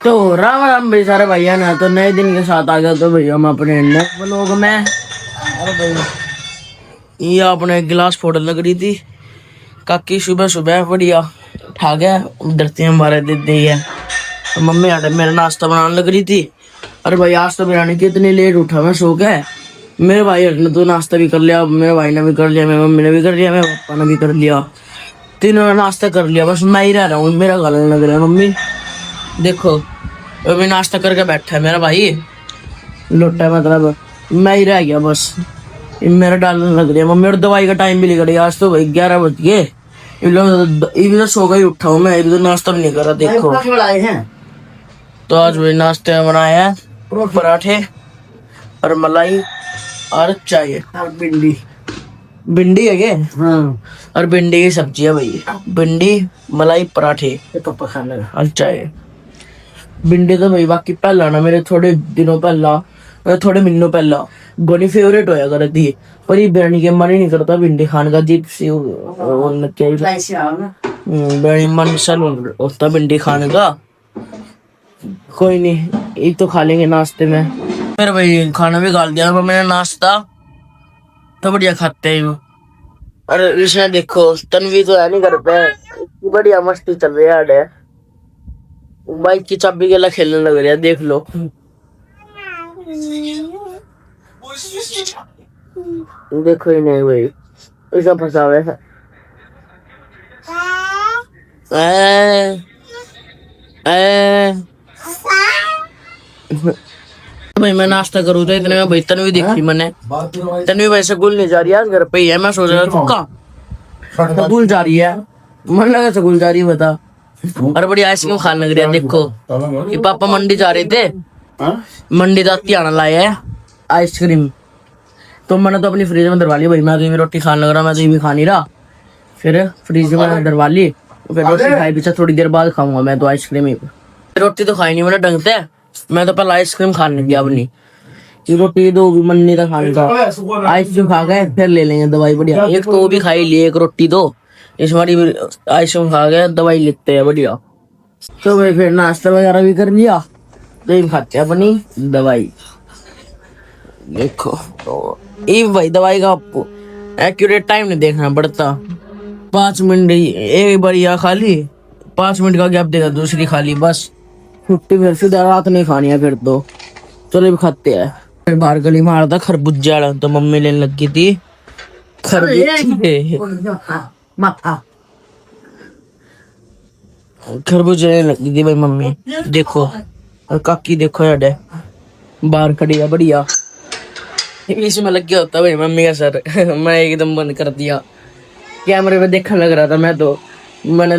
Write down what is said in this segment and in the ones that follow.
तो राम राम भाई सारे भैया ना, तो नए दिन के साथ आ गया। तो भैया हम अपने नए व्लॉग में। अरे भैया ये अपने गिलास फोड़ लग रही थी। काकी सुबह सुबह बढ़िया उठा गया, डरते हमारे दे दी है। तो मम्मी आटे मेरा नाश्ता बनाने लग रही थी। अरे भाई आज तो बिरयानी की इतनी लेट उठा मैं सो के। मेरे भाई ने तो नाश्ता भी कर लिया, मेरे भाई ने भी कर लिया, मेरी मम्मी ने भी कर लिया, मेरे पापा ने भी कर लिया। तीनों ने नाश्ता कर लिया, बस मैं ही रह रहा हूँ। मेरा गला लग रहा है। मम्मी देखो अभी नाश्ता करके बैठा है मेरा भाई लोटा, मतलब मैं ही रह गया बस। ये मेरा डालने लग रहा है मम्मी। और दवाई का टाइम भी निकल गया। आज तो भाई 11 बज गए। ये भी तो सो गई उठा हूँ मैं, ये भी तो नाश्ता भी नहीं करा। देखो तो आज भाई नाश्ते में बनाया है पराठे और मलाई और चाय और भिंडी। भिंडी है क्या? हाँ। और भिंडी की सब्जी है भाई। भिंडी मलाई पराठे पापा खाने और चाय। भिंडी तो भाई बाकी पहला ना मेरे थोड़े दिनों पहला, थोड़े महीनों पहला गोनी फेवरेट होया कर थी। पर ये बिरयानी के मन ही नहीं करता भिंडी खाने का। जीप सी बिरयानी मन सल होता भिंडी खाने का। कोई नहीं, ये तो खा लेंगे नाश्ते में। फिर भाई खाना भी खा दिया मैंने, नाश्ता तो बढ़िया खाते हैं। अरे इसमें देखो तनवी तो है नहीं घर पे, बढ़िया मस्ती चल रही है। बाइक की चाबी के लिए खेलने लग रहा है, देख लो। देखो ही नहीं भाई, ऐसा फंसा हुआ है। भाई मैं नाश्ता करूँ तो इतने में भाई तनवी दिखी मैंने। तनवी भाई स्कूल नहीं जा रही है, घर पे ही है। मैं सोच रहा था स्कूल जा रही है, मन लगा स्कूल जा रही है बता। और बड़ी आइसक्रीम खाने लग रही है। देखो ये पापा मंडी जा रहे थे, मंडी जाती आना लाए है आइसक्रीम। तो मैंने तो अपनी फ्रिज में दरवा ली भाई। मैं तो ये रोटी खाने लग रहा, मैं तो ये भी खा नहीं रहा। फिर फ्रिज में दरवा ली, फिर रोटी खाई पीछे थोड़ी देर बाद खाऊंगा मैं तो आइसक्रीम ही। रोटी तो खाई नहीं मैंने ढंग से, मैं तो पहले आइसक्रीम खाने गया अपनी। ये रोटी दो भी मन नहीं था खाने का। आइसक्रीम खा गए फिर ले लेंगे दवाई बढ़िया। एक तो वो भी खाई ली, एक रोटी दो इस बारी आइसक्रीम खा गए, दवाई लेते हैं बढ़िया। तो भाई फिर नाश्ता वगैरह भी कर लिया, तो ये खाते हैं अपनी दवाई। देखो तो ये भाई दवाई का आपको एक्यूरेट टाइम नहीं देखना पड़ता। 5 मिनट एक बार या खा ली, 5 मिनट का गैप देगा दूसरी खा ली, बस छुट्टी। फिर सीधा रात नहीं खानी है फिर तो। चलो भी खाते हैं। फिर बाहर गली में आ रहा था खरबूजा, तो मम्मी लेने लगी थी खरबूजा लेने लगी थी भाई मम्मी। देखो और काकी देखो यार बाहर खड़ी है बढ़िया। इसमें लग गया होता भाई मम्मी का सर। मैं एकदम बंद कर दिया, कैमरे पे देखने लग रहा था मैं तो। मैंने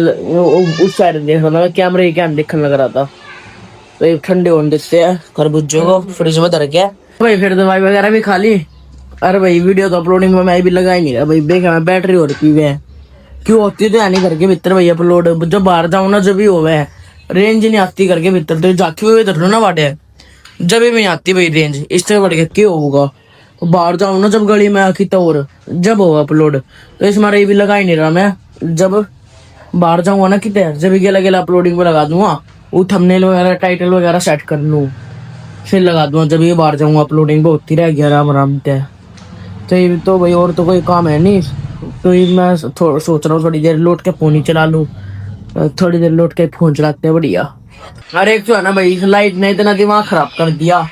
उस साइड देख रहा था, कैमरे के देखने लग रहा था। तो ये ठंडे होने देते हैं खरबूजे को, फ्रिज में धर के भाई। फिर दवाई वगैरह भी खा ली। अरे भाई वीडियो तो अपलोडिंग में मैं भी लगा ही नहीं रहा भाई। देखा मैं बैटरी हो रखी है, क्यों होती तो है नहीं करके भीतर भाई अपलोड। जब बाहर जाऊँ ना जब भी हो रेंज नहीं आती करके भीतर, तो जाके हुए धर लो ना बाटे, जब भी नहीं आती भाई रेंज। इस तरह बढ़ के क्यों होगा, बाहर जाऊँ ना जब गली में आखी तो और जब हो अपलोड। तो इस मारे भी लगा ही नहीं रहा मैं। जब बाहर जाऊंगा ना कितने, जब गेला गेला अपलोडिंग पे लगा दूंगा, वो थंबनेल वगैरह टाइटल वगैरह सेट कर लूँ फिर लगा दूंगा। जब ये बाहर जाऊंगा अपलोडिंग पे होती रह गया आराम आराम से। तो ये तो भाई और तो कोई काम है नहीं। तो ये मैं सोच रहा हूँ थोड़ी देर लौट के फोन ही चला लूँ। थोड़ी देर लौट के फोन चलाते हैं बढ़िया। अरे एक तो है ना भाई लाइट ने इतना दिमाग खराब कर दिया,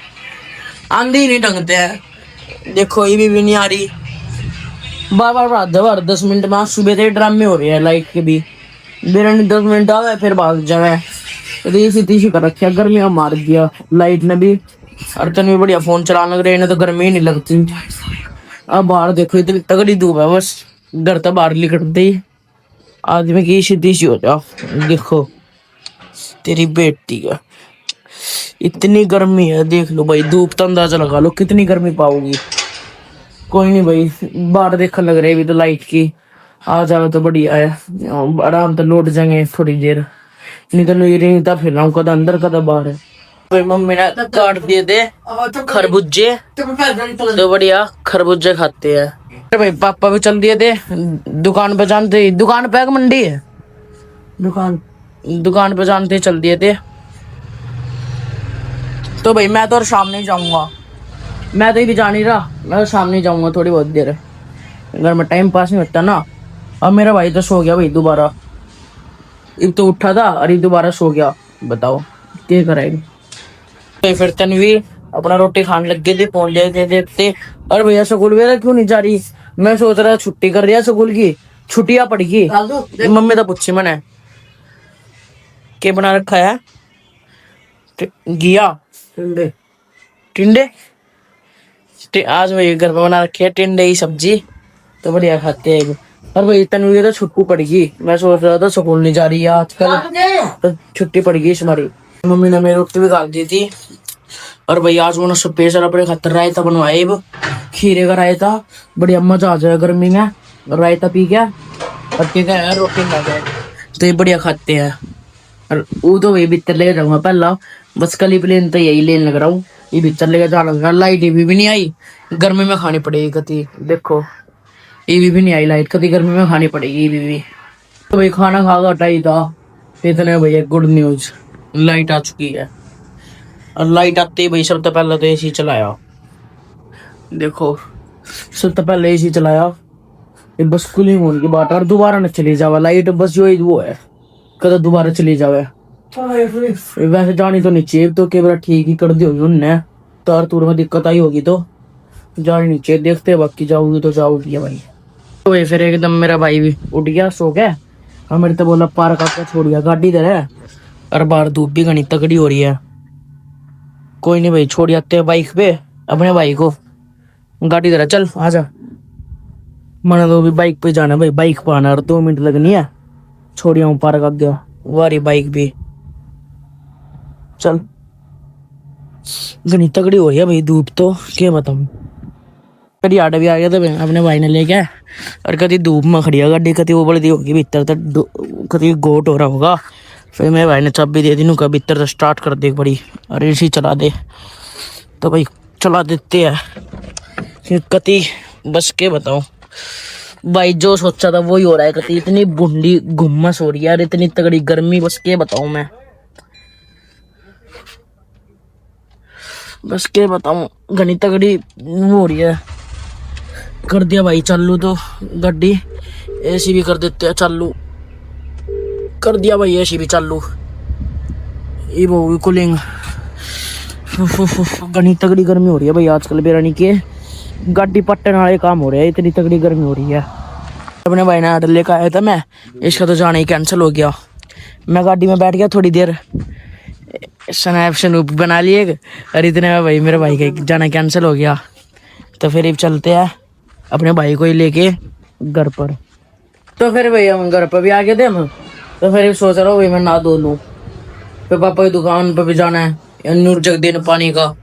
आंधी नहीं ढंगते हैं। देखो ये भी नहीं आ रही, बार बार 10 मिनट में। सुबह से ड्रामे हो रहे हैं लाइट के भी। बिरयानी 10 मिनट आवे फिर भाग जावे। तो तीसी कर रखा, गर्मियां मार दिया लाइट ने भी। और तन भी बढ़िया फोन चलाने लग रहे हैं, तो गर्मी ही नहीं लगती। अब बाहर देखो इतनी तगड़ी धूप है, बस घर तो बाहर निकलते ही आदमी की सीधी सी हो जाओ। देखो तेरी बेटी का इतनी गर्मी है, देख लो भाई। धूप तो अंदाजा लगा लो कितनी गर्मी पाओगी। कोई नहीं भाई, बाहर देखने लग रहे भी तो लाइट की आ जावे तो बढ़िया है। आराम से लौट जाएंगे थोड़ी देर, नहीं तो नहीं था फिर रहा कदा अंदर कदा बाहर है। भाई मम्मी ने काट दिए थे खरबूजे, तो बढ़िया खरबूजे खाते हैं। अरे भाई पापा भी चल दिए थे दुकान पे। जानते दुकान पे मंडी है, दुकान पे जानते चल दिए थे। तो भाई मैं तो और शाम नहीं जाऊंगा, मैं तो ये भी जा नहीं रहा, मैं तो शाम नहीं जाऊंगा थोड़ी बहुत देर, अगर मैं टाइम पास नहीं होता ना। अब मेरा भाई तो सो गया भाई दोबारा, एक तो उठा था और ये दोबारा सो गया, बताओ क्या करेंगे। तो फिर तनवीर अपना रोटी खाने लग गए थे फोन देखते देखते। और भैया स्कूल वगैरह क्यों नहीं जा रही, मैं सोच रहा छुट्टी कर दिया स्कूल की, छुट्टियां पड़ गई। मम्मी तो पूछी मैंने क्या बना रखा है, घिया टिंडे, टिंडे आज वही घर पे बना रखे है टिंडे की सब्जी, तो बढ़िया खाते हैं। और भाई तनवीर तो छुट्टी पड़ गई, मैं सोच रहा था स्कूल नहीं जा रही है आजकल, तो छुट्टी पड़ गई हमारी। मम्मी ने मेरी रोटी भी काट दी थी। और भाई आज उन्होंने स्पेशल अपने खातर रायता बनवाए, खीरे का रायता, बढ़िया मजा आ जाए गर्मी में, रायता पी गया और ठीक है रोटी खा गए, तो ये बढ़िया खाते हैं। और वो तो वही भीतर लेके जाऊंगा पहला, बस कल ही प्लेन तो यही लेने लग रहा हूँ, ये भीतर लेके जाना लगा। लाइट भी नहीं आई, गर्मी में खानी पड़ेगी कति, देखो ये भी नहीं आई लाइट, कति गर्मी में खानी पड़ेगी ये भी। तो भाई खाना खा कर हटाई था, इतने भैया गुड न्यूज, लाइट आ चुकी है। और लाइट आते ही भाई सबसे पहले तो एसी चलाया, देखो सबसे पहले एसी चलाया, ये बस कूलिंग होने की बात, और दोबारा न चली जावा लाइट, बस जो वो है कदा दोबारा चली जावे। वैसे जानी तो नहीं चाहिए, तो केवल ठीक ही कर दी होगी उनने, तार तूर में दिक्कत आई होगी तो जानी नहीं चाहिए, देखते बाकी जाओगी तो जाओगी भाई। तो भाई फिर एकदम मेरा भाई भी उठ गया सो गया, और मेरे तो बोला पार्क आकर छोड़ गया गाड़ी इधर है, और बाहर धूप भी घनी तगड़ी हो रही है। कोई नहीं भाई छोड़ जाते हैं बाइक पे अपने भाई को, गाड़ी इधर चल आजा, मना तो भी बाइक पे जाना भाई, बाइक पे आना और 2 मिनट लगनी है, छोड़िया हूँ पार्क आ गया वारी बाइक भी, चल घनी तगड़ी हो रही है भाई धूप, तो क्या बताऊं। कभी आटे भी आ गया था अपने भाई ने लेके, और कभी धूप में खड़ी है गाड़ी, कभी वो बड़ी होगी भीतर तक, कभी गोट हो रहा होगा, फिर मेरे भाई ने चाबी दे दी, नु कभी भीतर से स्टार्ट कर दे बड़ी, और एसी चला दे, तो भाई चला देते हैं कति, बस के बताऊं भाई जो सोचा था वही हो रहा है कति, इतनी बुंडी गुम्मस हो रही है यार, इतनी तगड़ी गर्मी, बस के बताऊं मैं, बस के बताऊं घनी तगड़ी हो रही है। कर दिया भाई चालू तो गाड़ी, एसी भी कर देते हैं चालू, कर दिया भाई एसी भी चालू, ये वो कूलिंग, घनी तगड़ी गर्मी हो रही है भाई आजकल, बेरानी के गाड़ी पट्टन वाले काम हो रहे हैं, इतनी तगड़ी गर्मी हो रही है। अपने भाई ने ऑर्डर लेकर आया था मैं, इसका तो जाना ही कैंसिल हो गया, मैं गाड़ी में बैठ गया थोड़ी देर, स्नैप स्नूप बना लिए, और इतने में भाई मेरे भाई का जाना कैंसिल हो गया, तो फिर चलते हैं अपने भाई को ही लेके घर पर। तो फिर भाई हम घर पर भी आ गए थे हम, तो फिर सोच रहा हूँ भाई मैं नहा धो लूँ, फिर पापा की दुकान पर भी जाना है नूर जग देने पानी का,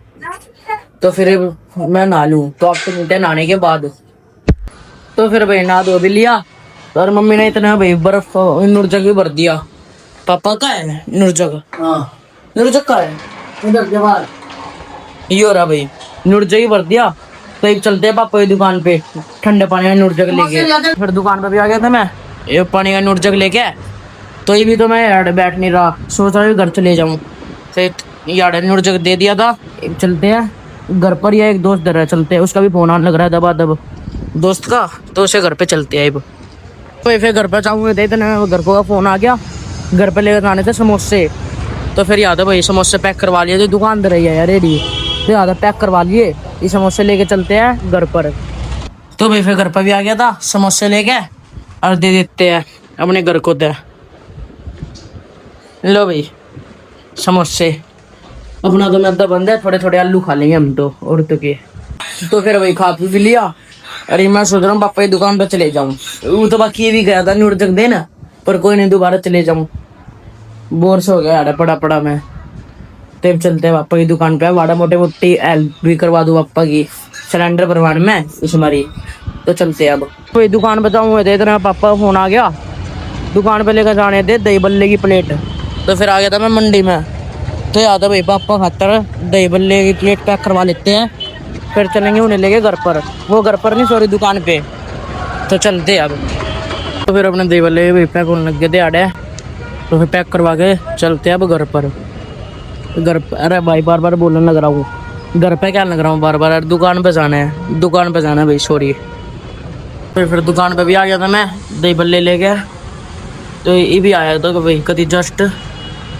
तो फिर मैं नहा लूँ, तो आप तो मिलते हैं नहाने के बाद। तो फिर भाई नहा धो भी लिया, और मम्मी ने इतना भाई बर्फ नूर जग भी भर दिया। पापा का है नूर जग, हाँ नूर जग का है इधर के बाहर, ये हो रहा भाई नूर जग ही भर दिया। तो एक चलते हैं पापा की दुकान पे ठंडे पानी का नूर जग लेके, फिर दुकान पे भी आ गया था मैं, ये पानी का नूर जग लेके, तो ये भी तो मैं यार बैठ नहीं रहा, सोच रहा हूँ घर चले जाऊँ, तो यार नूर जग दे दिया था। एक चलते हैं घर पर, या एक दोस्त दर है चलते हैं, उसका भी फोन आने लग रहा है दबा दब दोस्त का, तो उसे घर पे चलते हैं। तो फिर घर पर जाऊँगे थे इतना घर को फोन आ गया, घर पे लेकर आने थे समोसे, तो फिर याद है भाई समोसे पैक करवा लिए थे, दुकान रही है यार रेडी, तो याद है पैक करवा लिए, ये समोसे लेके चलते हैं घर पर। तो भाई फिर घर पर भी आ गया था समोसे लेके, और दे देते हैं अपने घर को दे, लो भाई समोसे, अपना तो मैदा बंद है, थोड़े थोड़े आलू खा लेंगे हम तो और तो के। तो फिर भाई खा पी भी लिया, अरे मैं सोच रहा हूँ पापा की दुकान पर चले जाऊँ, वो तो बाकी ये भी गया था नूर जग देना, पर कोई नहीं दोबारा चले जाऊँ, बोर से हो गया यार पड़ा पड़ा मैं। तब चलते हैं पापा की दुकान पे, वाड़ा मोटे मोटी हेल्प भी करवा दूँ पापा की सिलेंडर भरवाने में इस हमारी, तो चलते हैं अब। कोई दुकान पे जाऊँ दे इतना पापा का फोन आ गया, दुकान पे लेकर जाने दे दही बल्ले की प्लेट, तो फिर आ गया था मैं मंडी में, तो याद है भाई पापा खातर दही बल्ले की प्लेट पैक करवा लेते हैं, फिर चलेंगे उन्हें लेके घर पर, वो घर पर नहीं सॉरी दुकान पे, तो चलते अब। तो फिर अपने दही बल्ले भी पैक होने लग गए थे आड़े, तो फिर पैक करवा के चलते अब घर पर। घर अरे भाई बार बार बोलने लग रहा हूँ, घर पे क्या लग रहा हूँ बार बार, दुकान पे जाना है, दुकान पे जाना है भाई, सॉरी। फिर दुकान पे भी आ गया था मैं, दही बल्ले ले गया। तो ये भी आया था भाई कभी जस्ट,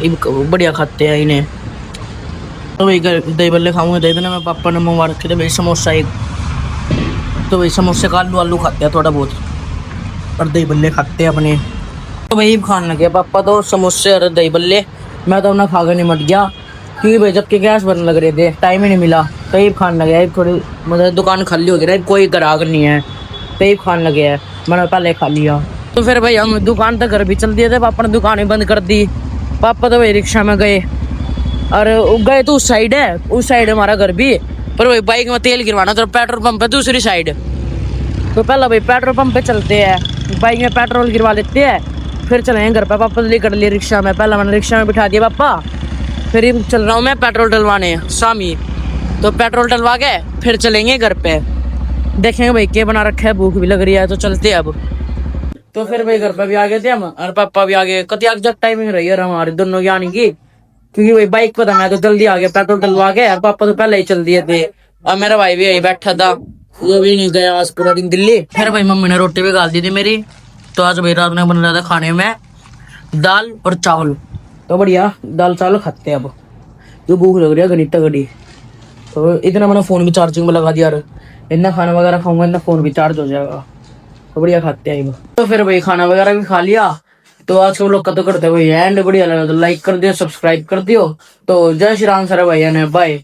बढ़िया खाते हैं इन्हें। तो भाई दही बल्ले खाऊंगा, दे देना मैं पापा ने मंगवा रखे थे भाई समोसा एक। तो भाई समोसे का आलू आलू खाते हैं थोड़ा बहुत, और दही बल्ले खाते हैं अपने। तो भाई खाने लगे पापा तो समोसे और दही बल्ले, मैं तो अपना खा कर निमट गया, क्योंकि भाई जबकि गैस बनने लग रहे थे, टाइम ही नहीं मिला। तो ये खाने लगे है थोड़ी, मतलब दुकान खाली हो गई ना, कोई ग्राहक नहीं है, तो ये खाने लगे है, मैंने पहले खा लिया। तो फिर भाई हम दुकान तक घर भी चल दिए थे, पापा ने दुकान ही बंद कर दी। पापा तो भाई रिक्शा में गए, और गए तो उस साइड हमारा घर भी, पर भाई बाइक में तेल गिरवाना तो पेट्रोल पंप है दूसरी साइड। तो पहला भाई पेट्रोल पंप पे चलते हैं, बाइक में पेट्रोल गिरवा लेते हैं, फिर चलेंगे घर पे। पापा लेकर लिए रिक्शा में, पहला मैंने रिक्शा में बिठा दिया पापा, फिर चल रहा हूँ मैं पेट्रोल डलवाने शामी। तो पेट्रोल डलवा के फिर चलेंगे घर पे, देखेंगे भाई क्या बना रखा है, भूख भी लग रही है, तो चलते हैं अब। तो फिर भाई घर पे भी आ गए थे हम, और पापा भी आ गए। कति एग्जैक्ट टाइमिंग रही है हमारे दोनों की आने की, क्योंकि भाई बाइक पर था, मैं तो जल्दी आ गया पेट्रोल डलवा के, और पापा तो पहले ही चल दिए थे। और मेरा भाई भी यही बैठा था, वो भी नहीं गया आज पूरा दिन दिल्ली। फिर भाई मम्मी ने रोटी भी गाल दी थी मेरी। तो आज भाई रात में बन रहा था खाने में दाल और चावल, तो बढ़िया दाल चावल खाते हैं अब, जो भूख लग रही है घनी तगड़ी। तो इतना मैंने फोन भी चार्जिंग में लगा दिया, और इतना खाना वगैरह खाऊंगा इतना फोन भी चार्ज हो जाएगा, तो बढ़िया खाते हैं। तो फिर भाई खाना वगैरह भी खा लिया। तो आज के लोग का तो करते भाई एंड, बढ़िया लगा तो लाइक कर दियो, सब्सक्राइब कर दियो। तो जय श्री राम सारे भाई ने, बाय।